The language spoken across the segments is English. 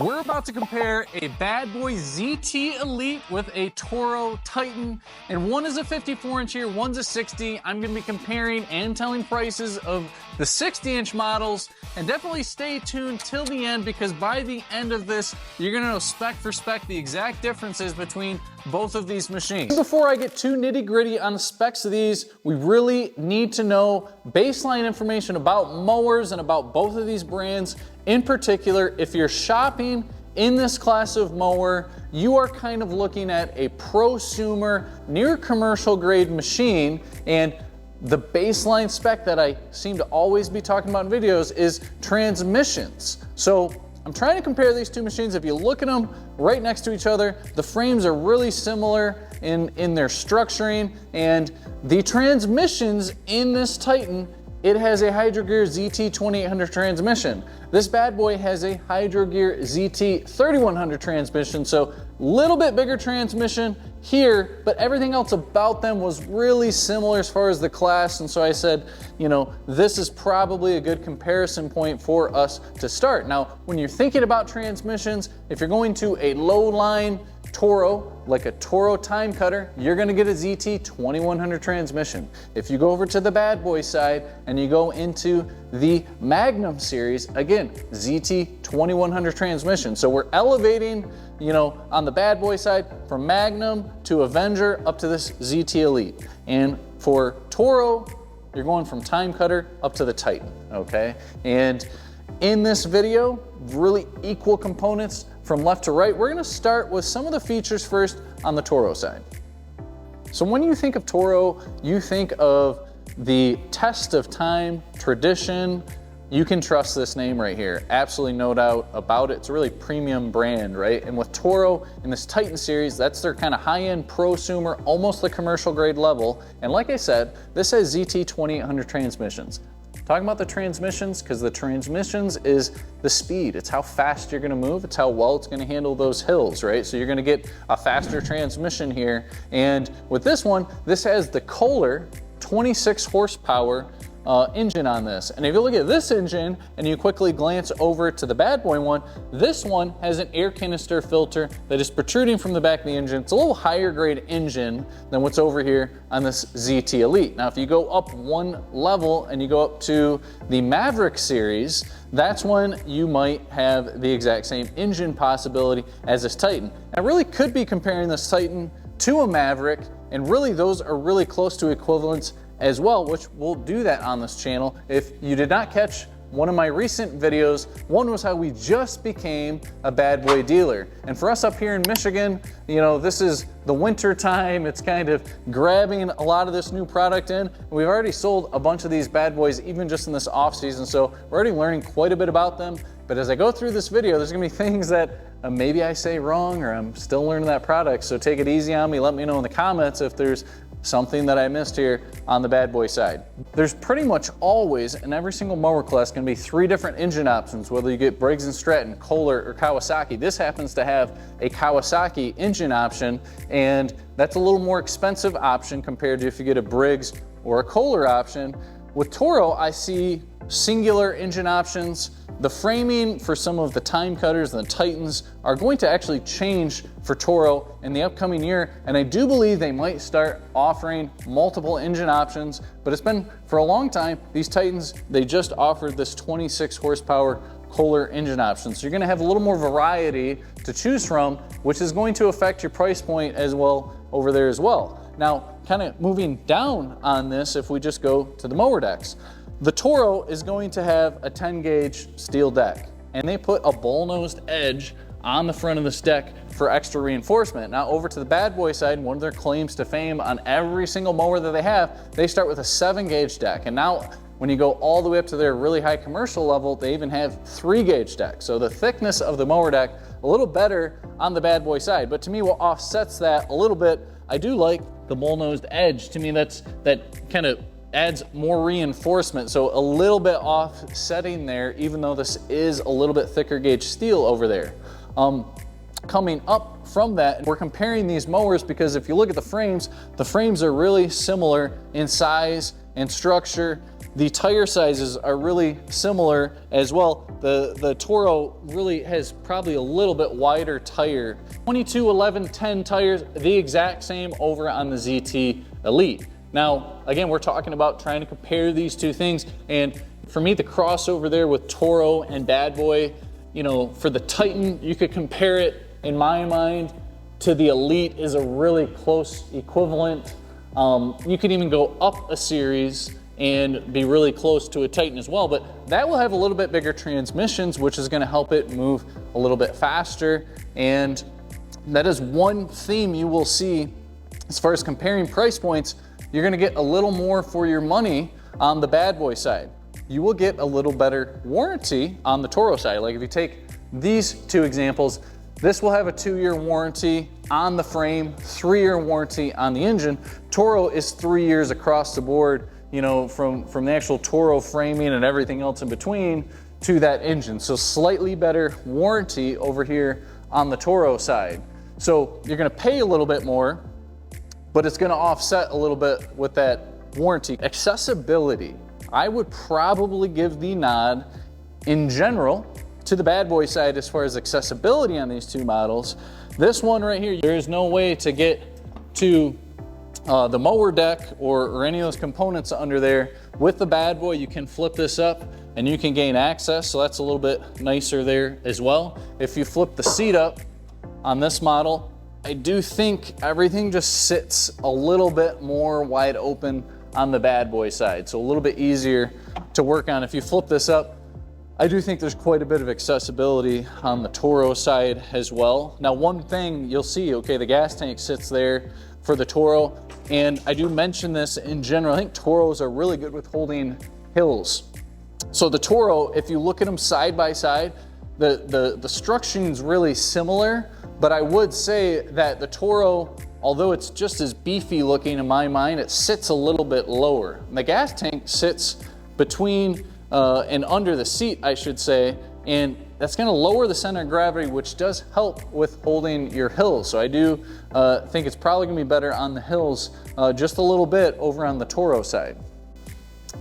We're about to compare a bad boy ZT Elite with a Toro Titan, and one is a 54-inch here, one's a 60. I'm gonna be comparing and telling prices of the 60-inch models, and definitely stay tuned till the end because by the end of this, you're gonna know spec for spec the exact differences between both of these machines. Before I get too nitty-gritty on the specs of these, we really need to know baseline information about mowers and about both of these brands. In particular, if you're shopping in this class of mower, you are kind of looking at a prosumer, near commercial grade machine, and the baseline spec that I seem to always be talking about in videos is transmissions. So I'm trying to compare these two machines. If you look at them right next to each other, the frames are really similar in their structuring, and the transmissions in this Titan, it has a Hydrogear ZT 2800 transmission. This bad boy has a Hydrogear ZT 3100 transmission, so a little bit bigger transmission here, but everything else about them was really similar as far as the class, and so I said, you know, this is probably a good comparison point for us to start. Now, when you're thinking about transmissions, if you're going to a low line Toro, like a Toro time cutter, you're gonna get a ZT 2100 transmission. If you go over to the bad boy side and you go into the Magnum series, again, ZT 2100 transmission. So we're elevating, you know, on the bad boy side from Magnum to Avenger up to this ZT Elite. And for Toro, you're going from time cutter up to the Titan, okay? And in this video, really equal components from left to right. We're gonna start with some of the features first on the Toro side. So when you think of Toro, you think of the test of time, tradition. You can trust this name right here. Absolutely no doubt about it. It's a really premium brand, right? And with Toro in this Titan series, that's their kind of high-end prosumer, almost the commercial grade level. And like I said, this has ZT 2800 transmissions. Talking about the transmissions, because the transmissions is the speed. It's how fast you're gonna move. It's how well it's gonna handle those hills, right? So you're gonna get a faster transmission here. And with this one, this has the Kohler 26 horsepower engine on this. And if you look at this engine and you quickly glance over to the bad boy one, this one has an air canister filter that is protruding from the back of the engine. It's a little higher grade engine than what's over here on this ZT Elite. Now, if you go up one level and you go up to the Maverick series, that's when you might have the exact same engine possibility as this Titan. I really could be comparing this Titan to a Maverick, and really those are really close to equivalents as well, which we'll do that on this channel. If you did not catch one of my recent videos, one was how we just became a bad boy dealer. And for us up here in Michigan, you know, this is the winter time. It's kind of grabbing a lot of this new product in. We've already sold a bunch of these bad boys, even just in this off season. So we're already learning quite a bit about them. But as I go through this video, there's gonna be things that maybe I say wrong, or I'm still learning that product. So take it easy on me. Let me know in the comments if there's something that I missed here on the bad boy side. There's pretty much always in every single mower class gonna be 3 different engine options, whether you get Briggs & Stratton, Kohler, or Kawasaki. This happens to have a Kawasaki engine option, and that's a little more expensive option compared to if you get a Briggs or a Kohler option. With Toro, I see singular engine options. The framing for some of the time cutters and the Titans are going to actually change for Toro in the upcoming year, and I do believe they might start offering multiple engine options, but it's been for a long time, these Titans, they just offered this 26 horsepower Kohler engine option. So you're gonna have a little more variety to choose from, which is going to affect your price point as well over there as well. Now, kind of moving down on this, if we just go to the mower decks, the Toro is going to have a 10 gauge steel deck, and they put a bull-nosed edge on the front of this deck for extra reinforcement. Now over to the bad boy side, one of their claims to fame on every single mower that they have, they start with a 7 gauge deck. And now when you go all the way up to their really high commercial level, they even have 3 gauge decks. So the thickness of the mower deck, a little better on the bad boy side. But to me, what offsets that a little bit, I do like the bull-nosed edge. To me, that kind of adds more reinforcement, so a little bit offsetting there, even though this is a little bit thicker gauge steel over there. Coming up from that, we're comparing these mowers because if you look at the frames are really similar in size and structure. The tire sizes are really similar as well. The Toro really has probably a little bit wider tire. 22, 11, 10 tires, the exact same over on the ZT Elite. Now, again, we're talking about trying to compare these two things, and for me, the crossover there with Toro and Bad Boy, you know, for the Titan, you could compare it, in my mind, to the Elite is a really close equivalent. You could even go up a series and be really close to a Titan as well, but that will have a little bit bigger transmissions, which is gonna help it move a little bit faster. And that is one theme you will see as far as comparing price points. You're gonna get a little more for your money on the Bad Boy side. You will get a little better warranty on the Toro side. Like if you take these two examples, this will have a 2-year warranty on the frame, 3-year warranty on the engine. Toro is 3 years across the board, you know, from the actual Toro framing and everything else in between to that engine. So slightly better warranty over here on the Toro side. So you're gonna pay a little bit more, but it's gonna offset a little bit with that warranty. Accessibility, I would probably give the nod in general to the Bad Boy side as far as accessibility on these two models. This one right here, there is no way to get to the mower deck or any of those components under there. With the Bad Boy, you can flip this up and you can gain access, so that's a little bit nicer there as well. If you flip the seat up on this model, I do think everything just sits a little bit more wide open on the Bad Boy side, so a little bit easier to work on. If you flip this up, I do think there's quite a bit of accessibility on the Toro side as well. Now, one thing you'll see, okay, the gas tank sits there for the Toro, and I do mention this in general. I think Toros are really good with holding hills. So the Toro, if you look at them side by side, the structuring is really similar, but I would say that the Toro, although it's just as beefy looking in my mind, it sits a little bit lower. And the gas tank sits between and under the seat, I should say, and that's gonna lower the center of gravity, which does help with holding your hills. So I do think it's probably gonna be better on the hills just a little bit over on the Toro side.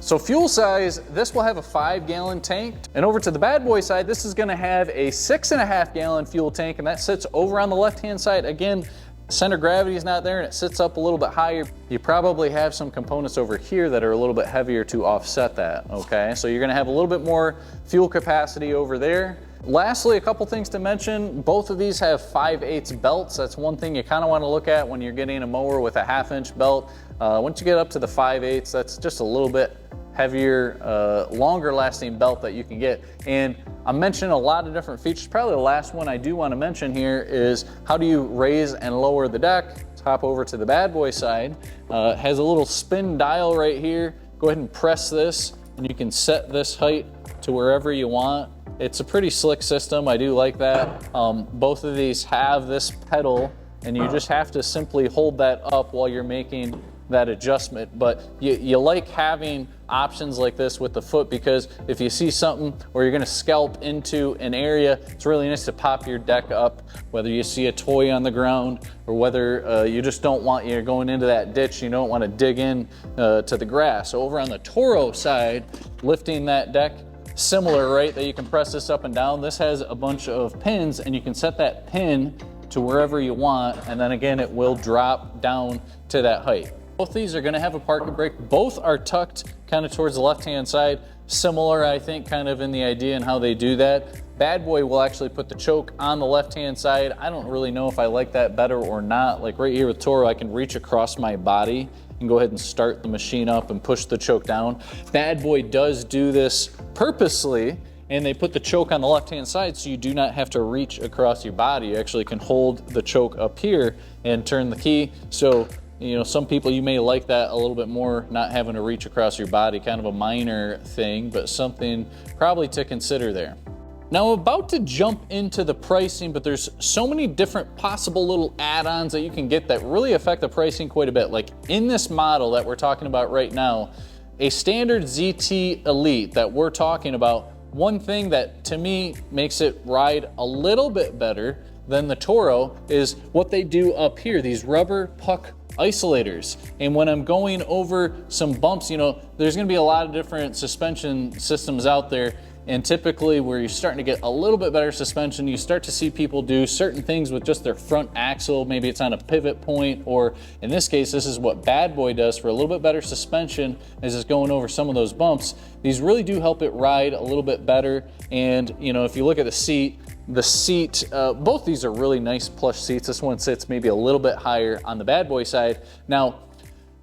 So fuel size, this will have a 5-gallon tank. And over to the Bad Boy side, this is gonna have a 6.5-gallon fuel tank, and that sits over on the left-hand side. Again, center of gravity is not there and it sits up a little bit higher. You probably have some components over here that are a little bit heavier to offset that, okay? So you're gonna have a little bit more fuel capacity over there. Lastly, a couple things to mention. Both of these have 5/8 belts. That's one thing you kind of want to look at when you're getting a mower with a 1/2-inch belt. Once you get up to the 5/8, that's just a little bit heavier, longer lasting belt that you can get. And I'm mentioning a lot of different features. Probably the last one I do want to mention here is how do you raise and lower the deck. Let's hop over to the Bad Boy side. Has a little spin dial right here. Go ahead and press this and you can set this height to wherever you want. It's a pretty slick system. I do like that. Both of these have this pedal and you just have to simply hold that up while you're making that adjustment. But you like having options like this with the foot, because if you see something or you're gonna scalp into an area, it's really nice to pop your deck up, whether you see a toy on the ground or whether you just don't want, you're going into that ditch, you don't want to dig in to the grass. So over on the Toro side, lifting that deck, similar, right, that you can press this up and down. This has a bunch of pins and you can set that pin to wherever you want, and then again it will drop down to that height. Both these are going to have a parking brake. Both are tucked kind of towards the left-hand side. Similar, I think, kind of in the idea and how they do that. Bad Boy will actually put the choke on the left-hand side. I don't really know if I like that better or not. Like right here with Toro, I can reach across my body and go ahead and start the machine up and push the choke down. Bad Boy does do this purposely, and they put the choke on the left-hand side so you do not have to reach across your body. You actually can hold the choke up here and turn the key. So, you know, some people, you may like that a little bit more, not having to reach across your body, kind of a minor thing, but something probably to consider there. Now, I'm about to jump into the pricing, but there's so many different possible little add-ons that you can get that really affect the pricing quite a bit. Like in this model that we're talking about right now, a standard ZT Elite that we're talking about, one thing that to me makes it ride a little bit better than the Toro is what they do up here, these rubber puck isolators. And when I'm going over some bumps, you know, there's gonna be a lot of different suspension systems out there. And typically where you're starting to get a little bit better suspension, you start to see people do certain things with just their front axle. Maybe it's on a pivot point, or in this case, this is what Bad Boy does for a little bit better suspension as it's going over some of those bumps. These really do help it ride a little bit better. And you know, if you look at the seat, both these are really nice plush seats. This one sits maybe a little bit higher on the Bad Boy side. Now,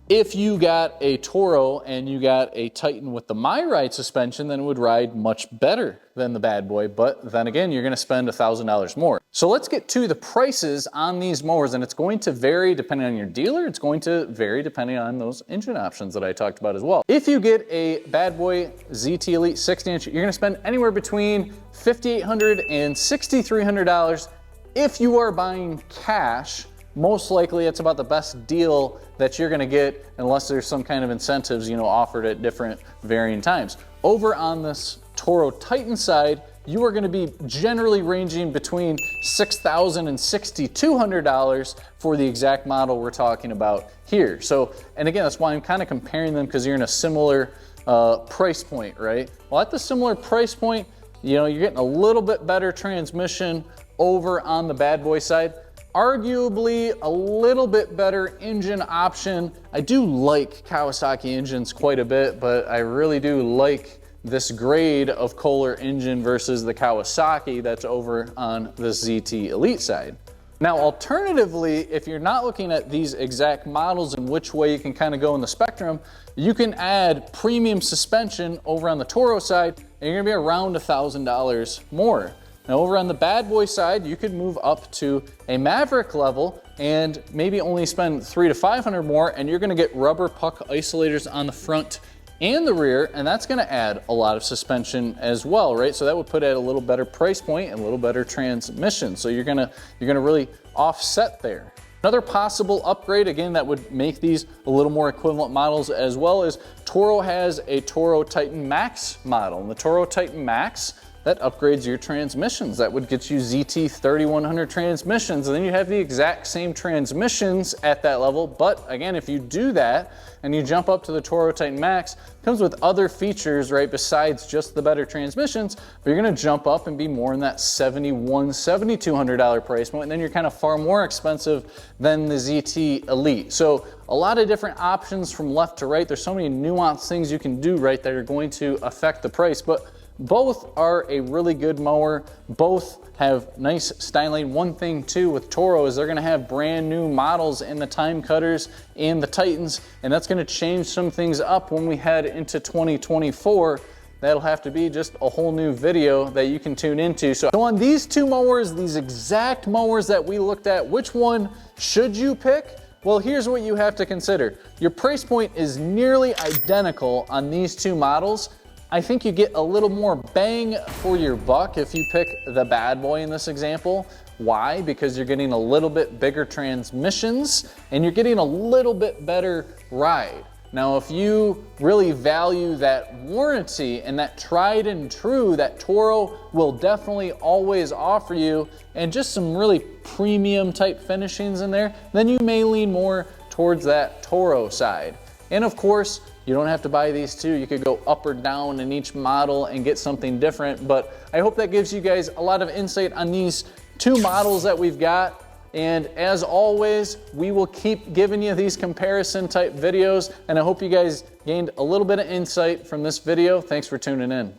if you got a Toro and you got a Titan with the MyRide suspension, then it would ride much better than the Bad Boy. But then again, you're gonna spend $1,000 more. So let's get to the prices on these mowers, and it's going to vary depending on your dealer. It's going to vary depending on those engine options that I talked about as well. If you get a Bad Boy ZT Elite 60-inch, you're gonna spend anywhere between $5,800 and $6,300. If you are buying cash, most likely it's about the best deal that you're gonna get, unless there's some kind of incentives, you know, offered at different varying times. Over on this Toro Titan side, you are gonna be generally ranging between $6,000 and $6,200 for the exact model we're talking about here. So, and again, that's why I'm kind of comparing them, because you're in a similar price point, right? Well, at the similar price point, you know, you're getting a little bit better transmission over on the Bad Boy side. Arguably a little bit better engine option. I do like Kawasaki engines quite a bit, but I really do like this grade of Kohler engine versus the Kawasaki that's over on the ZT Elite side. Now, alternatively, if you're not looking at these exact models and which way you can kind of go in the spectrum, you can add premium suspension over on the Toro side, and you're gonna be around $1,000 more. Now, over on the Bad Boy side, you could move up to a Maverick level and maybe only spend $300 to $500 more, and you're gonna get rubber puck isolators on the front and the rear, and that's gonna add a lot of suspension as well, right? So that would put at a little better price point and a little better transmission. So you're gonna really offset there. Another possible upgrade, again, that would make these a little more equivalent models as well, is Toro has a Toro Titan Max model. And the Toro Titan Max, that upgrades your transmissions. That would get you ZT 3100 transmissions, and then you have the exact same transmissions at that level. But again, if you do that and you jump up to the Toro Titan Max, it comes with other features, right, besides just the better transmissions, but you're gonna jump up and be more in that $7,100, $7,200 price point, and then you're kind of far more expensive than the ZT Elite. So a lot of different options from left to right. There's so many nuanced things you can do, right, that are going to affect the price. But both are a really good mower. Both have nice styling. One thing too with Toro is they're gonna have brand new models in the Time Cutters and the Titans, and that's gonna change some things up when we head into 2024. That'll have to be just a whole new video that you can tune into. So on these two mowers, these exact mowers that we looked at, which one should you pick? Well, here's what you have to consider. Your price point is nearly identical on these two models. I think you get a little more bang for your buck if you pick the Bad Boy in this example. Why? Because you're getting a little bit bigger transmissions and you're getting a little bit better ride. Now, if you really value that warranty and that tried and true that Toro will definitely always offer you, and just some really premium type finishings in there, then you may lean more towards that Toro side. And of course, you don't have to buy these two. You could go up or down in each model and get something different. But I hope that gives you guys a lot of insight on these two models that we've got. And as always, we will keep giving you these comparison type videos. And I hope you guys gained a little bit of insight from this video. Thanks for tuning in.